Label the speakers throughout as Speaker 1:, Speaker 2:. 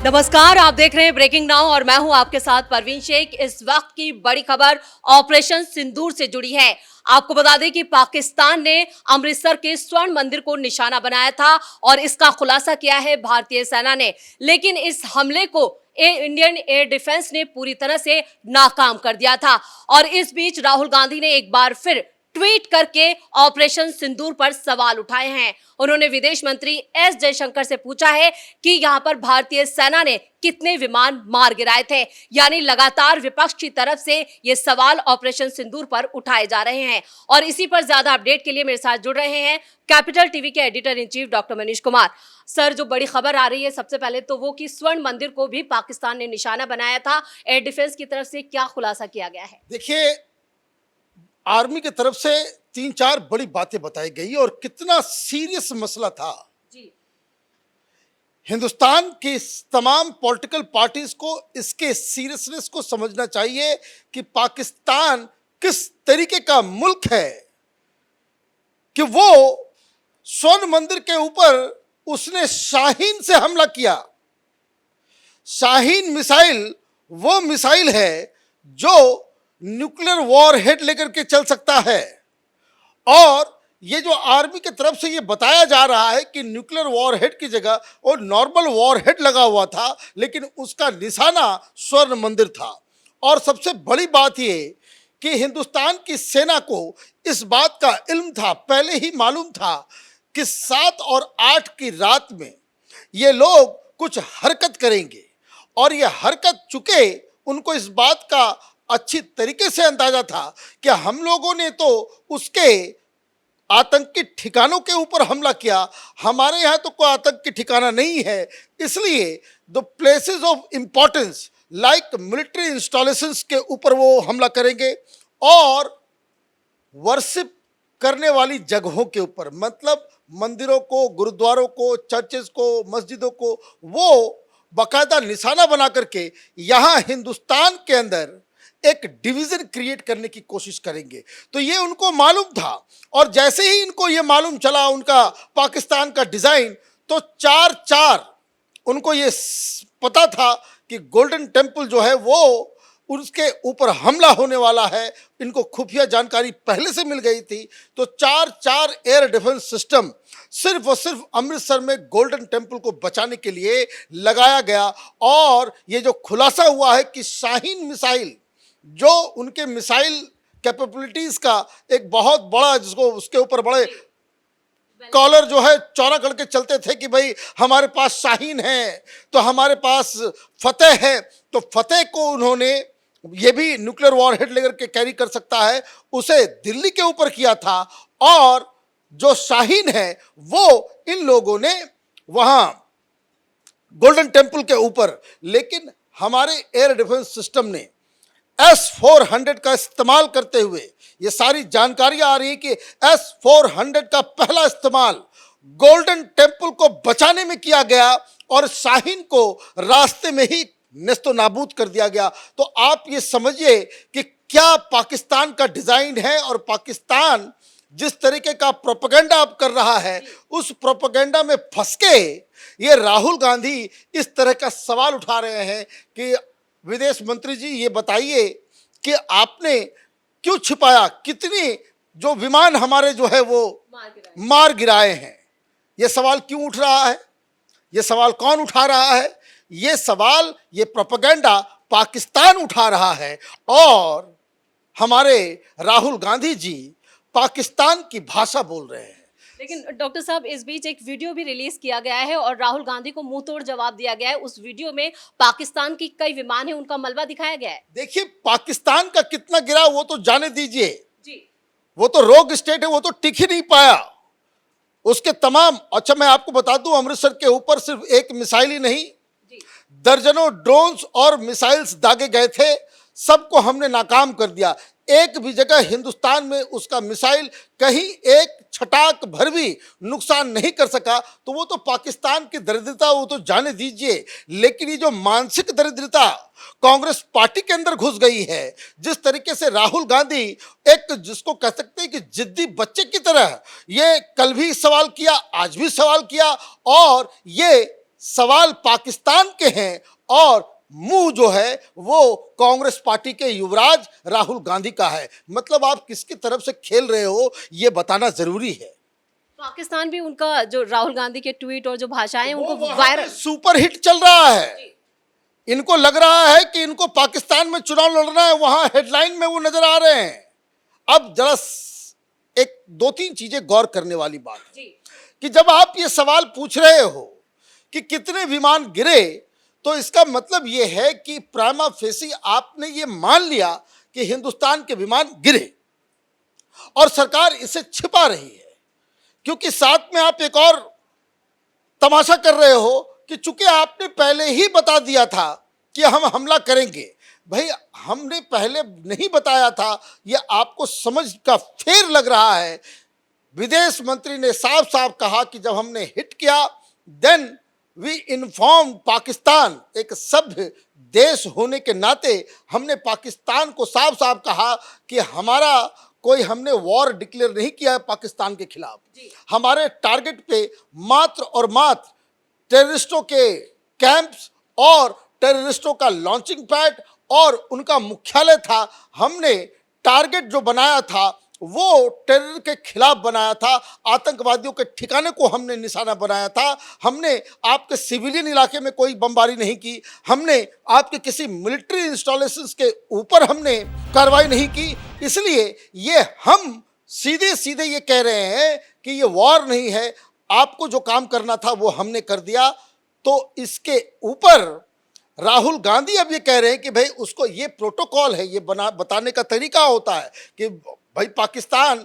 Speaker 1: नमस्कार, आप देख रहे हैं ब्रेकिंग नाउ और मैं हूं आपके साथ परवीन शेख। इस वक्त की बड़ी खबर ऑपरेशन सिंदूर से जुड़ी है। आपको बता दें कि पाकिस्तान ने अमृतसर के स्वर्ण मंदिर को निशाना बनाया था और इसका खुलासा किया है भारतीय सेना ने। लेकिन इस हमले को इंडियन एयर डिफेंस ने पूरी तरह से नाकाम कर दिया था। और इस बीच राहुल गांधी ने एक बार फिर ट्वीट करके ऑपरेशन सिंदूर पर सवाल उठाए हैं। उन्होंने विदेश मंत्री एस जयशंकर से पूछा है कि यहां पर भारतीय सेना ने कितने विमान मार गिराए थे। यानी लगातार विपक्ष की तरफ से ये सवाल ऑपरेशन सिंदूर पर उठाए जा रहे हैं। और इसी पर ज्यादा अपडेट के लिए मेरे साथ जुड़ रहे हैं कैपिटल टीवी के editor in chief doctor Manish Kumar. Sir, जो बड़ी खबर आ रही है सबसे पहले तो वो कि स्वर्ण मंदिर को भी पाकिस्तान ने निशाना बनाया था। एयर डिफेंस की तरफ से क्या खुलासा किया गया है?
Speaker 2: देखिए, आर्मी की तरफ से 3-4 बड़ी बातें बताई गई और कितना सीरियस मसला था।
Speaker 1: जी।
Speaker 2: हिंदुस्तान की तमाम पॉलिटिकल पार्टीज को इसके सीरियसनेस को समझना चाहिए कि पाकिस्तान किस तरीके का मुल्क है कि वो स्वर्ण मंदिर के ऊपर उसने शाहीन से हमला किया। शाहीन मिसाइल वो मिसाइल है जो न्यूक्लियर वॉरहेड लेकर के चल सकता है। और ये जो आर्मी की तरफ से ये बताया जा रहा है कि न्यूक्लियर वॉरहेड की जगह वो नॉर्मल वॉरहेड लगा हुआ था, लेकिन उसका निशाना स्वर्ण मंदिर था। और सबसे बड़ी बात ये कि हिंदुस्तान की सेना को इस बात का इल्म था, पहले ही मालूम था कि 7 और 8 की रात में ये लोग कुछ हरकत करेंगे। और ये हरकत चुके उनको इस बात का अच्छी तरीके से अंदाजा था कि हम लोगों ने तो उसके आतंकी ठिकानों के ऊपर हमला किया, हमारे यहाँ तो कोई आतंकी ठिकाना नहीं है, इसलिए the places of importance like military installations के ऊपर वो हमला करेंगे। और वर्शिप करने वाली जगहों के ऊपर, मतलब मंदिरों को, गुरुद्वारों को, चर्चेस को, मस्जिदों को वो बाकायदा निशाना बना करके यहाँ हिंदुस्तान के अंदर एक डिवीजन क्रिएट करने की कोशिश करेंगे। तो ये उनको मालूम था। और जैसे ही इनको ये मालूम चला उनका पाकिस्तान का डिजाइन, तो 4-4 उनको ये पता था कि गोल्डन टेम्पल जो है वो उसके ऊपर हमला होने वाला है। इनको खुफिया जानकारी पहले से मिल गई थी। तो 4-4 एयर डिफेंस सिस्टम सिर्फ और सिर्फ अमृतसर में गोल्डन टेम्पल को बचाने के लिए लगाया गया। और ये जो खुलासा हुआ है कि शाहीन मिसाइल, जो उनके मिसाइल कैपेबिलिटीज का एक बहुत बड़ा, जिसको उसके ऊपर बड़े कॉलर जो है चौड़ा करके चलते थे कि भाई हमारे पास शाहीन है तो हमारे पास फतेह है, तो फतेह को उन्होंने, ये भी न्यूक्लियर वॉरहेड लेकर के कैरी कर सकता है, उसे दिल्ली के ऊपर किया था। और जो शाहीन है वो इन लोगों ने वहां गोल्डन टेम्पल के ऊपर, लेकिन हमारे एयर डिफेंस सिस्टम ने S-400 का इस्तेमाल करते हुए, ये सारी जानकारियां आ रही है कि S-400 का पहला इस्तेमाल गोल्डन टेम्पल को बचाने में किया गया और शाहीन को रास्ते में ही नेस्तो नाबूद कर दिया गया। तो आप ये समझिए कि क्या पाकिस्तान का डिजाइन है। और पाकिस्तान जिस तरीके का प्रोपेगेंडा अब कर रहा है, उस प्रोपेगेंडा में फंस के ये राहुल गांधी इस तरह का सवाल उठा रहे हैं कि विदेश मंत्री जी ये बताइए कि आपने क्यों छिपाया, कितनी जो विमान हमारे जो है वो मार गिराए हैं। ये सवाल क्यों उठ रहा है, ये सवाल कौन उठा रहा है? ये सवाल, ये प्रोपेगेंडा पाकिस्तान उठा रहा है। और हमारे राहुल गांधी जी पाकिस्तान की भाषा बोल रहे हैं।
Speaker 1: लेकिन डॉक्टर साहब, इस बीच एक वीडियो भी रिलीज किया गया है और राहुल गांधी को मुंह तोड़ जवाब दिया गया है। उस वीडियो में पाकिस्तान की कई विमान है, उनका मलबा दिखाया गया है।
Speaker 2: देखिए, पाकिस्तान का कितना गिरा वो तो जाने दीजिए
Speaker 1: जी।
Speaker 2: वो तो रोग स्टेट है, वो तो टिक ही नहीं पाया। उसके तमाम, अच्छा मैं आपको बता दूं, अमृतसर के ऊपर सिर्फ एक मिसाइल ही नहीं, दर्जनों ड्रोन्स और मिसाइल्स दागे गए थे, सबको हमने नाकाम कर दिया। एक भी जगह हिंदुस्तान में उसका मिसाइल कहीं एक छटाक भर भी नुकसान नहीं कर सका। तो वो तो पाकिस्तान की दरिद्रता, वो तो जाने दीजिए। लेकिन ये जो मानसिक दरिद्रता कांग्रेस पार्टी के अंदर घुस गई है, जिस तरीके से राहुल गांधी एक, जिसको कह सकते हैं कि जिद्दी बच्चे की तरह, ये कल भी सवाल किया, आज भी सवाल किया, और ये सवाल पाकिस्तान के हैं और मुंह जो है वो कांग्रेस पार्टी के युवराज राहुल गांधी का है। मतलब आप किसकी तरफ से खेल रहे हो ये बताना जरूरी है।
Speaker 1: पाकिस्तान भी उनका जो राहुल गांधी के ट्वीट और जो भाषाएं
Speaker 2: वो
Speaker 1: उनको
Speaker 2: वहाँ
Speaker 1: वायरल
Speaker 2: पे सुपर हिट चल रहा है। इनको लग रहा है कि इनको पाकिस्तान में चुनाव लड़ना है, वहां हेडलाइन में वो नजर आ रहे हैं। अब जरा एक दो तीन चीजें गौर करने वाली बात है कि जब आप ये सवाल पूछ रहे हो कि कितने विमान गिरे, तो इसका मतलब ये है कि प्राइमा फेसी आपने ये मान लिया कि हिंदुस्तान के विमान गिरे और सरकार इसे छिपा रही है, क्योंकि साथ में आप एक और तमाशा कर रहे हो कि चूंकि आपने पहले ही बता दिया था कि हम हमला करेंगे। भाई हमने पहले नहीं बताया था, यह आपको समझ का फेर लग रहा है। विदेश मंत्री ने साफ साफ कहा कि जब हमने हिट किया देन वी इन्फॉर्म पाकिस्तान। एक सभ्य देश होने के नाते हमने पाकिस्तान को साफ साफ कहा कि हमारा कोई हमने वॉर डिक्लेयर नहीं किया है पाकिस्तान के खिलाफ। हमारे टारगेट पे मात्र और मात्र टेररिस्टों के कैंप्स और टेररिस्टों का लॉन्चिंग पैड और उनका मुख्यालय था। हमने टारगेट जो बनाया था वो टेरर के खिलाफ बनाया था, आतंकवादियों के ठिकाने को हमने निशाना बनाया था। हमने आपके सिविलियन इलाके में कोई बमबारी नहीं की, हमने आपके किसी मिलिट्री इंस्टॉलेशंस के ऊपर हमने कार्रवाई नहीं की। इसलिए ये हम सीधे सीधे ये कह रहे हैं कि ये वॉर नहीं है, आपको जो काम करना था वो हमने कर दिया। तो इसके ऊपर राहुल गांधी अब ये कह रहे हैं कि भाई उसको ये प्रोटोकॉल है, ये बताने का तरीका होता है कि भाई पाकिस्तान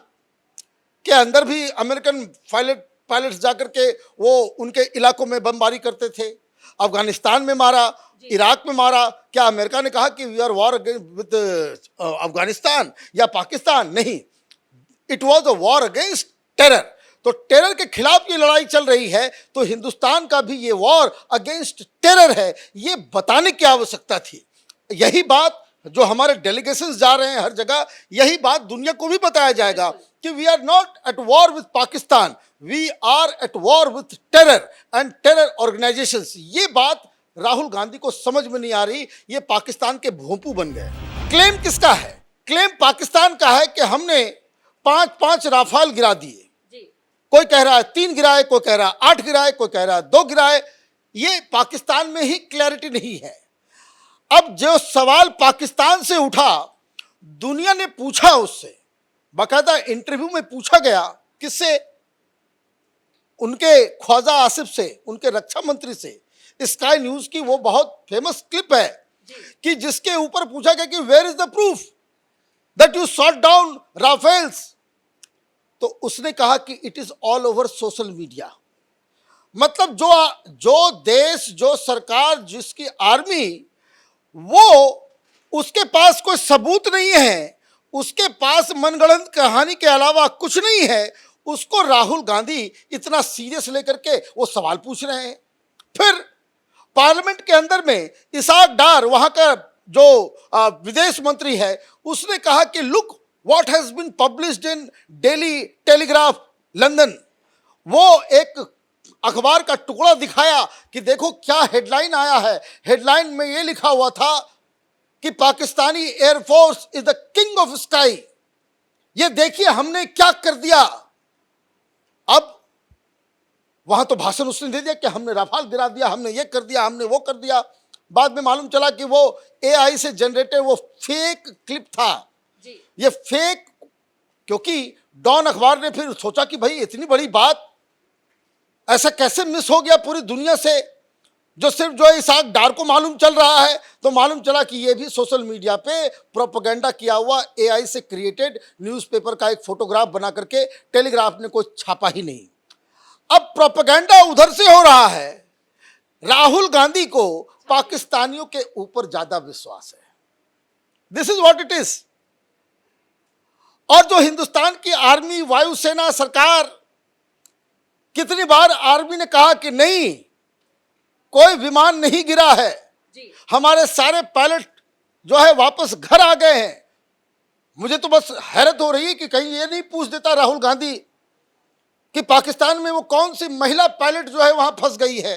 Speaker 2: के अंदर भी अमेरिकन पायलट्स जाकर के वो उनके इलाकों में बमबारी करते थे, अफगानिस्तान में मारा, इराक में मारा। क्या अमेरिका ने कहा कि we are war with Afghanistan या पाकिस्तान? नहीं, it was a war against terror. तो टेरर के खिलाफ ये लड़ाई चल रही है, तो हिंदुस्तान का भी ये वॉर अगेंस्ट टेरर है, ये बताने की आवश्यकता थी। यही बात जो हमारे डेलीगेशंस जा रहे हैं हर जगह, यही बात दुनिया को भी बताया जाएगा कि we are not at war with Pakistan, we are at war with terror and terror organisations. ये बात राहुल गांधी को समझ में नहीं आ रही, ये पाकिस्तान के भोंपू बन गए। क्लेम किसका है? क्लेम पाकिस्तान का है कि हमने 5-5 राफाल गिरा दिए। कोई कह रहा है 3 गिराए, कोई कह रहा है 8 गिराए, कोई कह रहा है 2 गिराए। ये पाकिस्तान में ही क्लैरिटी नहीं है। अब जो सवाल पाकिस्तान से उठा, दुनिया ने पूछा उससे, बाकायदा इंटरव्यू में पूछा गया। किससे? उनके ख्वाजा आसिफ से, उनके रक्षा मंत्री से। स्काई न्यूज की वो बहुत फेमस क्लिप है कि जिसके ऊपर पूछा गया कि where is the proof that you shot down Rafales. तो उसने कहा कि it is all over social media. मतलब जो देश, जो सरकार, जिसकी आर्मी, वो उसके पास कोई सबूत नहीं है, उसके पास मनगढ़ंत कहानी के अलावा कुछ नहीं है, उसको राहुल गांधी इतना सीरियस लेकर के वो सवाल पूछ रहे हैं। फिर पार्लियामेंट के अंदर में इसाक डार, वहां का जो विदेश मंत्री है, उसने कहा कि look what has been published in Daily Telegraph London. वो एक अखबार का टुकड़ा दिखाया कि देखो क्या हेडलाइन आया है। हेडलाइन में ये लिखा हुआ था कि Pakistani air force is the king of sky. ये देखिए हमने क्या कर दिया। अब वहां तो भाषण उसने दे दिया कि हमने राफाल गिरा दिया, हमने ये कर दिया, हमने वो कर दिया। बाद में मालूम चला कि वो एआई से जनरेटेड वो फेक क्लिप था। ये फेक, क्योंकि डॉन अखबार ने फिर सोचा कि भाई इतनी बड़ी बात ऐसा कैसे मिस हो गया पूरी दुनिया से, जो सिर्फ जो इसाक डार को मालूम चल रहा है। तो मालूम चला कि ये भी सोशल मीडिया पे प्रोपेगेंडा किया हुआ एआई से क्रिएटेड न्यूज़पेपर का एक फोटोग्राफ बना करके टेलीग्राफ ने कोई छापा ही नहीं। अब प्रोपेगेंडा उधर से हो रहा है। राहुल गांधी को पाकिस्तानियों के ऊपर ज्यादा विश्वास है। This is what it is. और जो हिंदुस्तान की आर्मी, वायुसेना, सरकार, कितनी बार आर्मी ने कहा कि नहीं, कोई विमान नहीं गिरा है, हमारे सारे पायलट जो है वापस घर आ गए हैं। मुझे तो बस हैरत हो रही है कि कहीं ये नहीं पूछ देता राहुल गांधी कि पाकिस्तान में वो कौन सी महिला पायलट जो है वहां फंस गई है।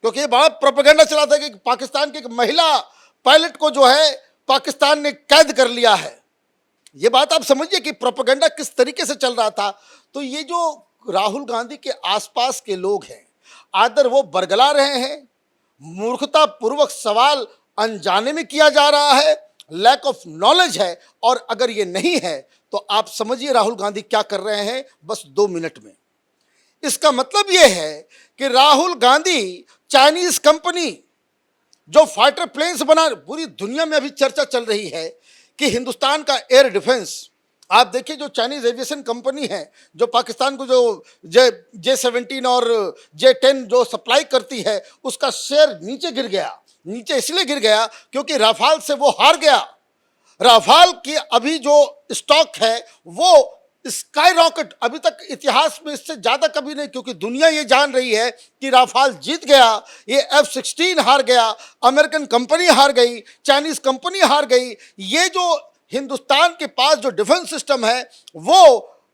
Speaker 2: क्योंकि ये बड़ा प्रोपेगेंडा चला था कि पाकिस्तान की एक महिला पायलट को जो है पाकिस्तान ने कैद कर लिया है। ये बात आप समझिए कि प्रोपेगेंडा किस तरीके से चल रहा था। तो ये जो राहुल गांधी के आसपास के लोग हैं, आदर वो बरगला रहे हैं, मूर्खता पूर्वक सवाल अनजाने में किया जा रहा है, लैक ऑफ नॉलेज है। और अगर ये नहीं है तो आप समझिए राहुल गांधी क्या कर रहे हैं बस 2 मिनट में। इसका मतलब ये है कि राहुल गांधी चाइनीज कंपनी जो फाइटर प्लेन्स बना, पूरी दुनिया में अभी चर्चा चल रही है कि हिंदुस्तान का एयर डिफेंस, आप देखिए जो चाइनीज एविएशन कंपनी है जो पाकिस्तान को जो J-17 और J-10 जो सप्लाई करती है, उसका शेयर नीचे गिर गया। नीचे इसलिए गिर गया क्योंकि राफाल से वो हार गया। राफाल की अभी जो स्टॉक है वो स्काई रॉकेट, अभी तक इतिहास में इससे ज्यादा कभी नहीं, क्योंकि दुनिया ये जान रही है कि राफाल जीत गया, ये F-16 हार गया, अमेरिकन कंपनी हार गई, चाइनीज कंपनी हार गई। ये जो हिंदुस्तान के पास जो डिफेंस सिस्टम है वो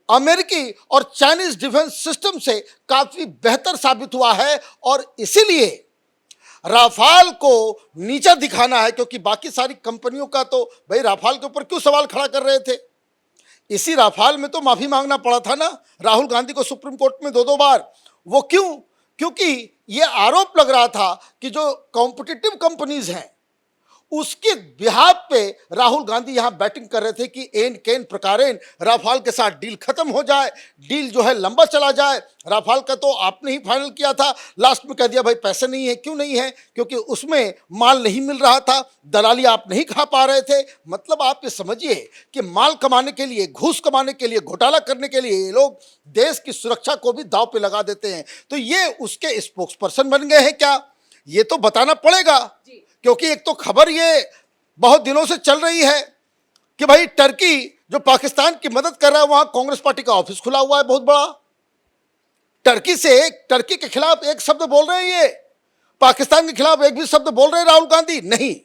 Speaker 2: अमेरिकी और चाइनीज डिफेंस सिस्टम से काफी बेहतर साबित हुआ है। और इसीलिए राफाल को नीचा दिखाना है, क्योंकि बाकी सारी कंपनियों का तो भाई राफाल के ऊपर क्यों सवाल खड़ा कर रहे थे। इसी राफाल में तो माफी मांगना पड़ा था ना राहुल गांधी को सुप्रीम कोर्ट में 2-2 बार। वो क्यों? क्योंकि ये आरोप लग रहा था कि जो कॉम्पिटिटिव कंपनीज हैं उसके बिहाफ पे राहुल गांधी यहां बैटिंग कर रहे थे कि एन केन प्रकारेण राफाल के साथ डील खत्म हो जाए, डील जो है लंबा चला जाए। राफाल का तो आपने ही फाइनल किया था, लास्ट में कह दिया भाई पैसे नहीं है। क्यों नहीं है? क्योंकि उसमें माल नहीं मिल रहा था, दलाली आप नहीं खा पा रहे थे। मतलब आप ये समझिए कि माल कमाने के लिए, घूस कमाने के लिए, घोटाला करने के लिए ये लोग देश की सुरक्षा को भी दांव पे लगा देते हैं। तो ये उसके स्पोक्स पर्सन बन गए हैं क्या? ये तो बताना पड़ेगा, क्योंकि एक तो खबर ये बहुत दिनों से चल रही है कि भाई टर्की जो पाकिस्तान की मदद कर रहा है, वहां कांग्रेस पार्टी का ऑफिस खुला हुआ है बहुत बड़ा। टर्की के खिलाफ एक शब्द बोल रहे हैं, ये पाकिस्तान के खिलाफ एक भी शब्द बोल रहे हैं राहुल गांधी नहीं।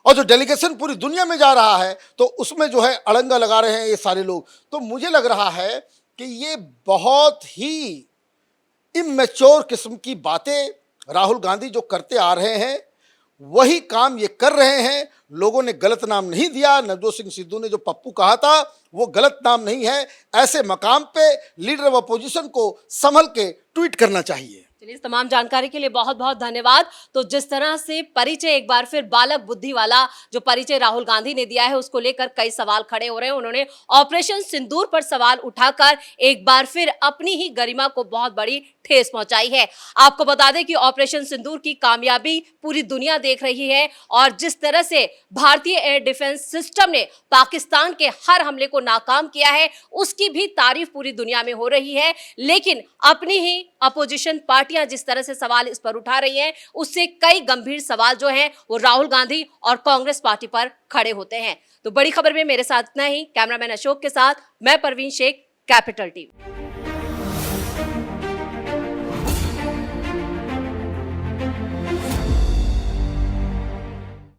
Speaker 2: और जो डेलीगेशन पूरी दुनिया में जा रहा है तो उसमें जो है अड़ंगा लगा रहे हैं ये सारे लोग। तो मुझे लग रहा है कि ये बहुत ही इमेच्योर किस्म की बातें राहुल गांधी जो करते आ रहे हैं वही काम ये कर रहे हैं। लोगों ने गलत नाम नहीं दिया। नवजोत सिंह सिद्धू ने जो पप्पू कहा था वो गलत नाम नहीं है। ऐसे मकाम पे लीडर ऑफ अपोजिशन को संभल के ट्वीट करना चाहिए।
Speaker 1: चलिए, इस तमाम जानकारी के लिए बहुत बहुत धन्यवाद। तो जिस तरह से परिचय, एक बार फिर बालक बुद्धि वाला जो परिचय राहुल गांधी ने दिया है, उसको लेकर कई सवाल खड़े हो रहे हैं। उन्होंने ऑपरेशन सिंदूर पर सवाल उठाकर एक बार फिर अपनी ही गरिमा को बहुत बड़ी ठेस पहुंचाई है। आपको बता दें कि ऑपरेशन सिंदूर की कामयाबी पूरी दुनिया देख रही है और जिस तरह से भारतीय एयर डिफेंस सिस्टम ने पाकिस्तान के हर हमले को नाकाम किया है, उसकी भी तारीफ पूरी दुनिया में हो रही है। लेकिन अपनी ही अपोजिशन पार्टियां जिस तरह से सवाल इस पर उठा रही हैं, उससे कई गंभीर सवाल जो हैं वो राहुल गांधी और कांग्रेस पार्टी पर खड़े होते हैं। तो बड़ी खबर में मेरे साथ इतना ही। कैमरामैन अशोक के साथ मैं परवीन शेख, कैपिटल टीवी।